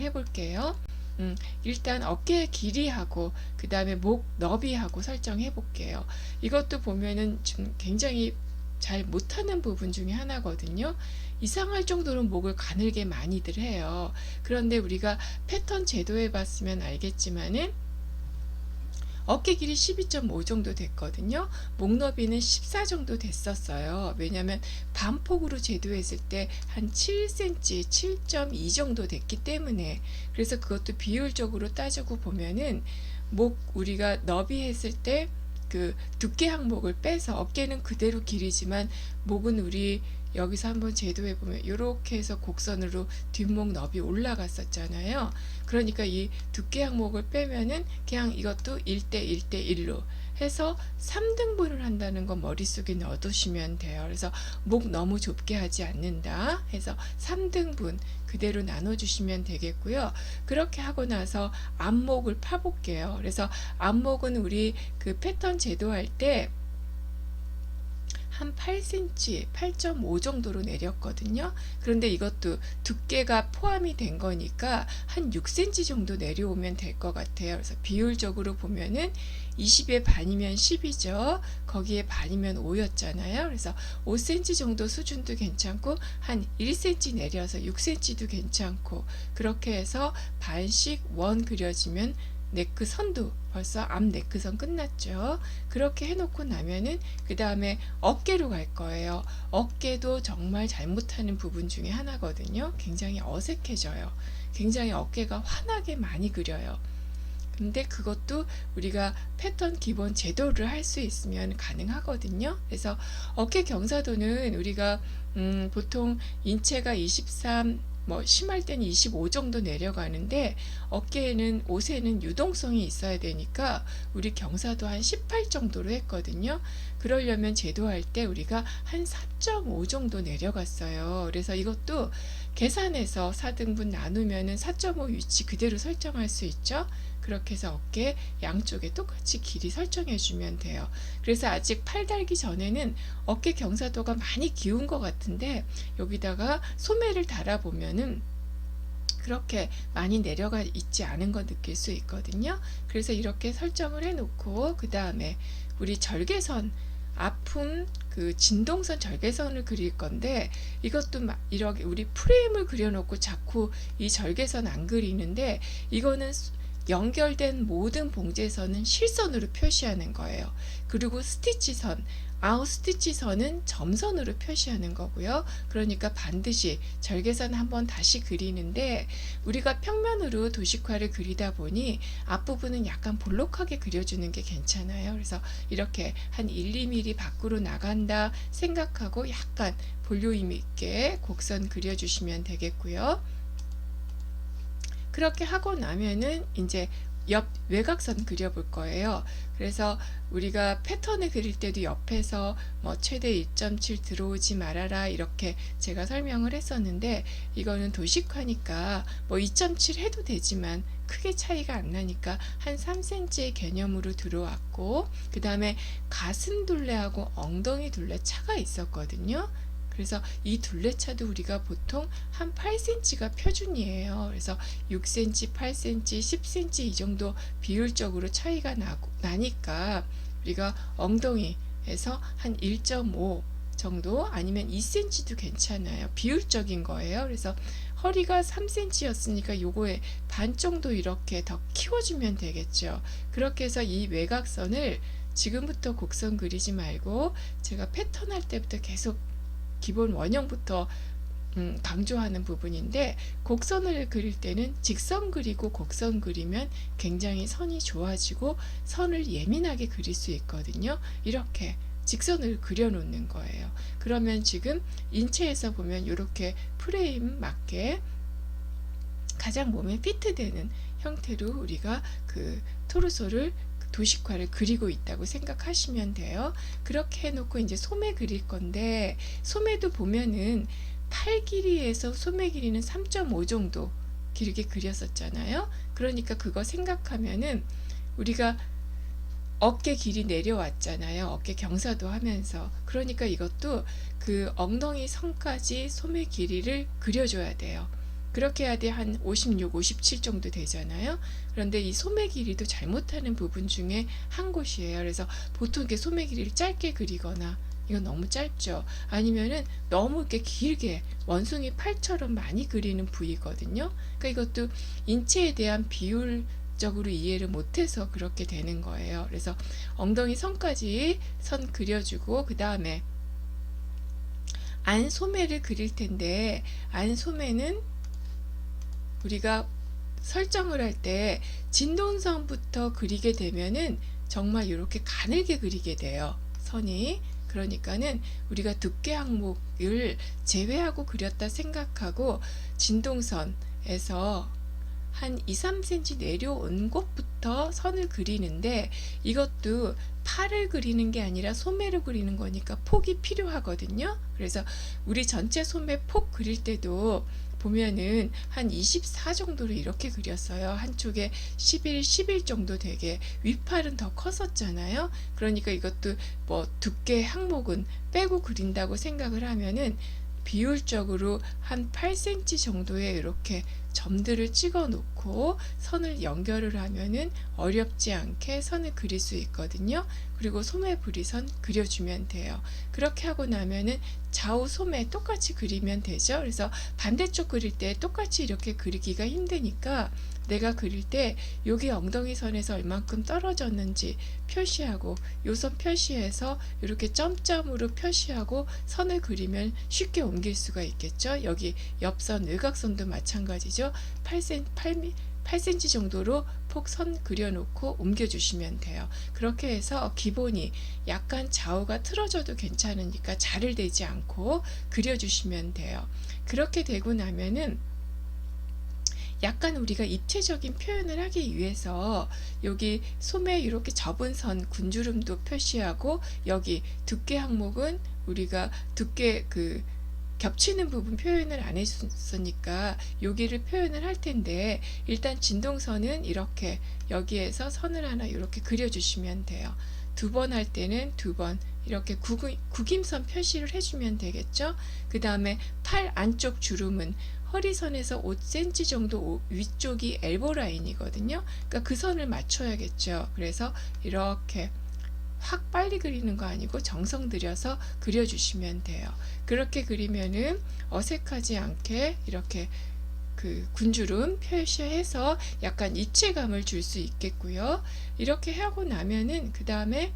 해볼게요. 일단 어깨 길이하고 그 다음에 목 너비하고 설정해 볼게요. 이것도 보면은 좀 굉장히 잘 못하는 부분 중에 하나거든요. 이상할 정도로 목을 가늘게 많이들 해요. 그런데 우리가 패턴 제도해 봤으면 알겠지만은 어깨 길이 12.5 정도 됐거든요. 목 너비는 14 정도 됐었어요. 왜냐하면 반폭으로 제도했을 때 한 7cm, 7.2 정도 됐기 때문에. 그래서 그것도 비율적으로 따지고 보면은 목 우리가 너비 했을 때 그 두께 항목을 빼서 어깨는 그대로 길이지만 목은 우리 여기서 한번 제도해 보면 이렇게 해서 곡선으로 뒷목 너비 올라갔었잖아요. 그러니까 이 두께 항목을 빼면은 그냥 이것도 1대 1대 1로 해서 3등분을 한다는 거 머릿속에 넣어두시면 돼요. 그래서 목 너무 좁게 하지 않는다 해서 3등분 그대로 나눠주시면 되겠고요. 그렇게 하고 나서 앞목을 파볼게요. 그래서 앞목은 우리 그 패턴 제도할 때 한 8cm, 8.5 정도로 내렸거든요. 그런데 이것도 두께가 포함이 된 거니까 한 6cm 정도 내려오면 될 것 같아요. 그래서 비율적으로 보면은 20의 반이면 10이죠. 거기에 반이면 5였잖아요. 그래서 5cm 정도 수준도 괜찮고 한 1cm 내려서 6cm도 괜찮고 그렇게 해서 반씩 원 그려지면 네크 선도 벌써 앞 네크선 끝났죠. 그렇게 해놓고 나면은 그 다음에 어깨로 갈 거예요. 어깨도 정말 잘못하는 부분 중에 하나거든요. 굉장히 어색해져요. 굉장히 어깨가 환하게 많이 그려요. 근데 그것도 우리가 패턴 기본 제도를 할 수 있으면 가능하거든요. 그래서 어깨 경사도는 우리가 보통 인체가 23, 뭐 심할 때는 25 정도 내려가는데 어깨에는 옷에는 유동성이 있어야 되니까 우리 경사도 한 18 정도로 했거든요. 그러려면 제도할 때 우리가 한 4.5 정도 내려갔어요. 그래서 이것도 계산해서 4등분 나누면은 4.5 위치 그대로 설정할 수 있죠. 그렇게 해서 어깨 양쪽에 똑같이 길이 설정해 주면 돼요. 그래서 아직 팔 달기 전에는 어깨 경사도가 많이 기운 것 같은데 여기다가 소매를 달아보면은 그렇게 많이 내려가 있지 않은 거 느낄 수 있거든요. 그래서 이렇게 설정을 해 놓고 그 다음에 우리 절개선 아픔 그 진동선 절개선을 그릴 건데 이것도 막 이렇게 우리 프레임을 그려놓고 자꾸 이 절개선 안 그리는데 이거는 연결된 모든 봉제선은 실선으로 표시하는 거예요. 그리고 스티치선, 아웃 스티치선은 점선으로 표시하는 거고요. 그러니까 반드시 절개선 한번 다시 그리는데 우리가 평면으로 도식화를 그리다 보니 앞부분은 약간 볼록하게 그려주는 게 괜찮아요. 그래서 이렇게 한 1, 2mm 밖으로 나간다 생각하고 약간 볼륨 있게 곡선 그려주시면 되겠고요. 그렇게 하고 나면은 이제 옆 외곽선 그려볼 거예요. 그래서 우리가 패턴을 그릴 때도 옆에서 뭐 최대 1.7 들어오지 말아라 이렇게 제가 설명을 했었는데 이거는 도식화니까 뭐 2.7 해도 되지만 크게 차이가 안 나니까 한 3cm의 개념으로 들어왔고 그 다음에 가슴 둘레하고 엉덩이 둘레 차가 있었거든요. 그래서 이 둘레차도 우리가 보통 한 8cm가 표준이에요. 그래서 6cm, 8cm, 10cm 이 정도 비율적으로 차이가 나니까 우리가 엉덩이에서 한 1.5 정도 아니면 2cm도 괜찮아요. 비율적인 거예요. 그래서 허리가 3cm였으니까 요거에 반 정도 이렇게 더 키워주면 되겠죠. 그렇게 해서 이 외곽선을 지금부터 곡선 그리지 말고 제가 패턴 할 때부터 계속 기본 원형부터 강조하는 부분인데 곡선을 그릴 때는 직선 그리고 곡선 그리면 굉장히 선이 좋아지고 선을 예민하게 그릴 수 있거든요. 이렇게 직선을 그려놓는 거예요. 그러면 지금 인체에서 보면 이렇게 프레임 맞게 가장 몸에 피트되는 형태로 우리가 그 토르소를 도식화를 그리고 있다고 생각하시면 돼요. 그렇게 해놓고 이제 소매 그릴 건데 소매도 보면은 팔 길이에서 소매 길이는 3.5 정도 길게 그렸었잖아요. 그러니까 그거 생각하면은 우리가 어깨 길이 내려왔잖아요. 어깨 경사도 하면서. 그러니까 이것도 그 엉덩이 선까지 소매 길이를 그려줘야 돼요. 그렇게 해야 돼 한 56, 57 정도 되잖아요. 그런데 이 소매 길이도 잘못하는 부분 중에 한 곳이에요. 그래서 보통 이렇게 소매 길이를 짧게 그리거나, 이건 너무 짧죠. 아니면은 너무 이렇게 길게 원숭이 팔처럼 많이 그리는 부위거든요. 그러니까 이것도 인체에 대한 비율적으로 이해를 못해서 그렇게 되는 거예요. 그래서 엉덩이 선까지 선 그려주고, 그 다음에 안 소매를 그릴 텐데, 안 소매는 우리가 설정을 할 때 진동선부터 그리게 되면은 정말 이렇게 가늘게 그리게 돼요, 선이. 그러니까는 우리가 두께 항목을 제외하고 그렸다 생각하고 진동선에서 한 2, 3cm 내려온 곳부터 선을 그리는데, 이것도 팔을 그리는 게 아니라 소매를 그리는 거니까 폭이 필요하거든요. 그래서 우리 전체 소매 폭 그릴 때도 보면은 한 24 정도로 이렇게 그렸어요. 한쪽에 11, 11 정도 되게. 윗팔은 더 컸었잖아요. 그러니까 이것도 뭐 두께 항목은 빼고 그린다고 생각을 하면은 비율적으로 한 8cm 정도의 이렇게 점들을 찍어 놓고 선을 연결을 하면은 어렵지 않게 선을 그릴 수 있거든요. 그리고 소매 부리선 그려주면 돼요. 그렇게 하고 나면은 좌우 소매 똑같이 그리면 되죠. 그래서 반대쪽 그릴 때 똑같이 이렇게 그리기가 힘드니까 내가 그릴 때 여기 엉덩이 선에서 얼만큼 떨어졌는지 표시하고, 요 선 표시해서 이렇게 점점으로 표시하고 선을 그리면 쉽게 옮길 수가 있겠죠. 여기 옆선 외곽선도 마찬가지죠. 8cm 정도로 폭선 그려놓고 옮겨주시면 돼요. 그렇게 해서 기본이 약간 좌우가 틀어져도 괜찮으니까 자를 대지 않고 그려주시면 돼요. 그렇게 되고 나면은 약간 우리가 입체적인 표현을 하기 위해서 여기 소매 이렇게 접은 선 군주름도 표시하고, 여기 두께 항목은 우리가 두께 겹치는 부분 표현을 안 했으니까 여기를 표현을 할 텐데, 일단 진동선은 이렇게 여기에서 선을 하나 이렇게 그려주시면 돼요. 두 번 할 때는 두 번 이렇게 구김선 표시를 해주면 되겠죠. 그 다음에 팔 안쪽 주름은 허리선에서 5cm 정도 위쪽이 엘보 라인이거든요. 그러니까 그 선을 맞춰야겠죠. 그래서 이렇게 확 빨리 그리는 거 아니고 정성 들여서 그려주시면 돼요. 그렇게 그리면은 어색하지 않게 이렇게 군주름 표시해서 약간 입체감을 줄 수 있겠고요. 이렇게 하고 나면은 그 다음에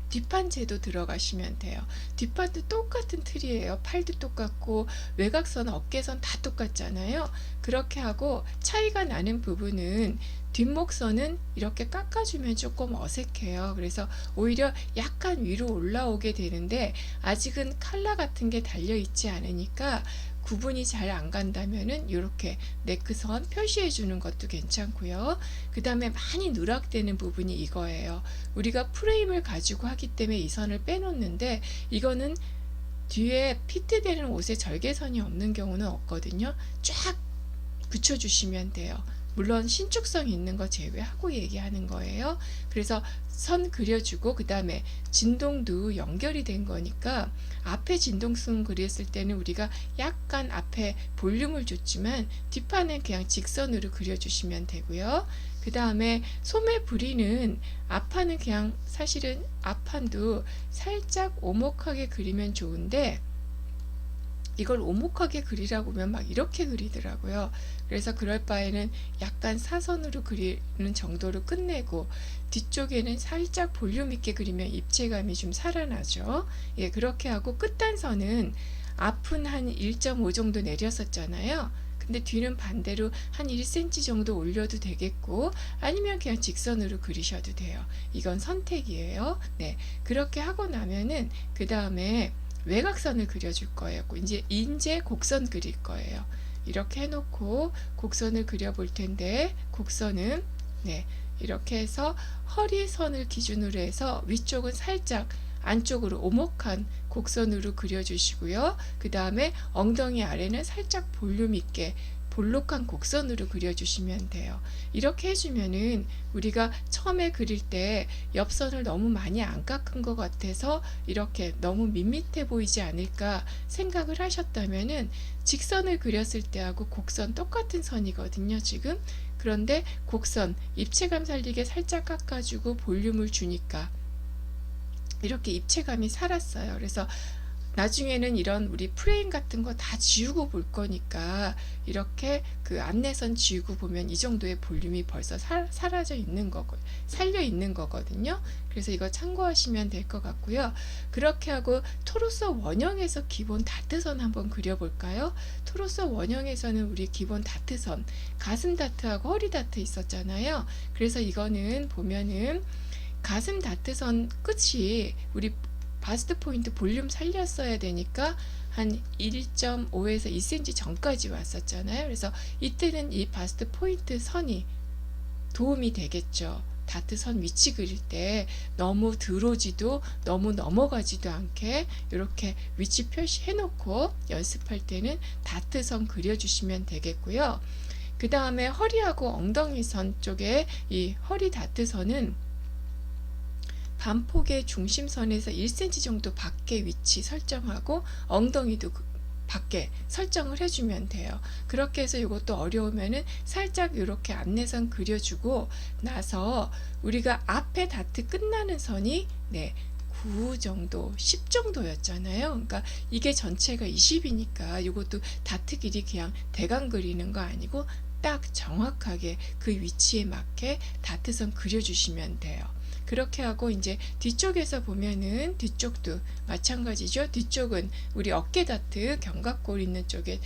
뒷판재도 들어가시면 돼요. 뒷판도 똑같은 틀이에요. 팔도 똑같고 외곽선, 어깨선 다 똑같잖아요. 그렇게 하고 차이가 나는 부분은 뒷목선은 이렇게 깎아주면 조금 어색해요. 그래서 오히려 약간 위로 올라오게 되는데, 아직은 칼라 같은 게 달려있지 않으니까 구분이 잘 안 간다면은 이렇게 네크선 표시해 주는 것도 괜찮고요. 그 다음에 많이 누락되는 부분이 이거예요. 우리가 프레임을 가지고 하기 때문에 이 선을 빼놓는데, 이거는 뒤에 피트되는 옷에 절개선이 없는 경우는 없거든요. 쫙 붙여주시면 돼요. 물론 신축성 있는 거 제외하고 얘기하는 거예요. 그래서 선 그려주고, 그 다음에 진동도 연결이 된 거니까 앞에 진동선 그렸을 때는 우리가 약간 앞에 볼륨을 줬지만 뒷판은 그냥 직선으로 그려주시면 되고요. 그 다음에 소매 부리는 앞판은 그냥 사실은 앞판도 살짝 오목하게 그리면 좋은데, 이걸 오목하게 그리라고 하면 막 이렇게 그리더라고요. 그래서 그럴 바에는 약간 사선으로 그리는 정도로 끝내고 뒤쪽에는 살짝 볼륨 있게 그리면 입체감이 좀 살아나죠. 예, 그렇게 하고 끝단선은 앞은 한 1.5 정도 내렸었잖아요. 근데 뒤는 반대로 한 1cm 정도 올려도 되겠고, 아니면 그냥 직선으로 그리셔도 돼요. 이건 선택이에요. 네, 그렇게 하고 나면은 그 다음에 외곽선을 그려줄 거예요. 이제 곡선 그릴 거예요. 이렇게 해놓고 곡선을 그려볼 텐데, 곡선은 이렇게 해서 허리선을 기준으로 해서 위쪽은 살짝 안쪽으로 오목한 곡선으로 그려주시고요. 그 다음에 엉덩이 아래는 살짝 볼륨 있게 볼록한 곡선으로 그려주시면 돼요. 이렇게 해주면은 우리가 처음에 그릴 때 옆선을 너무 많이 안 깎은 것 같아서 이렇게 너무 밋밋해 보이지 않을까 생각을 하셨다면은 직선을 그렸을 때하고 곡선 똑같은 선이거든요, 지금. 그런데 곡선 입체감 살리게 살짝 깎아주고 볼륨을 주니까 이렇게 입체감이 살았어요. 그래서 나중에는 이런 우리 프레임 같은 거 다 지우고 볼 거니까 이렇게 그 안내선 지우고 보면 이 정도의 볼륨이 벌써 사라져 있는 거고 살려 있는 거거든요. 그래서 이거 참고하시면 될 것 같고요. 그렇게 하고 토로서 원형에서 기본 다트선 한번 그려볼까요? 토로서 원형에서는 우리 기본 다트선 가슴 다트하고 허리 다트 있었잖아요. 그래서 이거는 보면은 가슴 다트선 끝이 우리 바스트 포인트 볼륨 살렸어야 되니까 한 1.5에서 2cm 전까지 왔었잖아요. 그래서 이때는 이 바스트 포인트 선이 도움이 되겠죠. 다트 선 위치 그릴 때 너무 들어오지도 너무 넘어가지도 않게 이렇게 위치 표시해 놓고 연습할 때는 다트 선 그려주시면 되겠고요. 그 다음에 허리하고 엉덩이 선 쪽에 이 허리 다트 선은 반폭의 중심선에서 1cm 정도 밖에 위치 설정하고 엉덩이도 밖에 설정을 해주면 돼요. 그렇게 해서 이것도 어려우면은 살짝 이렇게 안내선 그려주고 나서 우리가 앞에 다트 끝나는 선이 9 정도, 10 정도였잖아요. 그러니까 이게 전체가 20이니까 이것도 다트 길이 그냥 대강 그리는 거 아니고 딱 정확하게 그 위치에 맞게 다트선 그려주시면 돼요. 그렇게 하고 이제 뒤쪽에서 보면은 뒤쪽도 마찬가지죠. 뒤쪽은 우리 어깨 다트 견갑골 있는 쪽에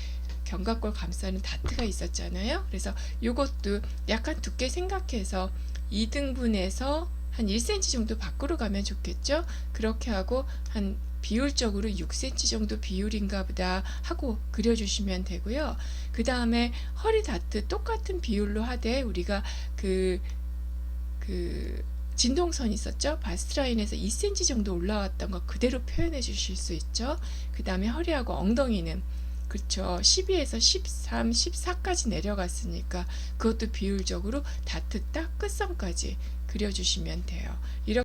견갑골 감싸는 다트가 있었잖아요. 그래서 이것도 약간 두께 생각해서 2등분해서 한 1cm 정도 밖으로 가면 좋겠죠. 그렇게 하고 한 비율적으로 6cm 정도 비율인가 보다 하고 그려주시면 되고요. 그 다음에 허리 다트 똑같은 비율로 하되 우리가 그 진동선 있었죠? 바스트 라인에서 2cm 정도 올라왔던 거 그대로 표현해 주실 수 있죠. 그 다음에 허리하고 엉덩이는 그렇죠. 12에서 13, 14까지 내려갔으니까 그것도 비율적으로 다트 딱 끝선까지 그려주시면 돼요. 이렇게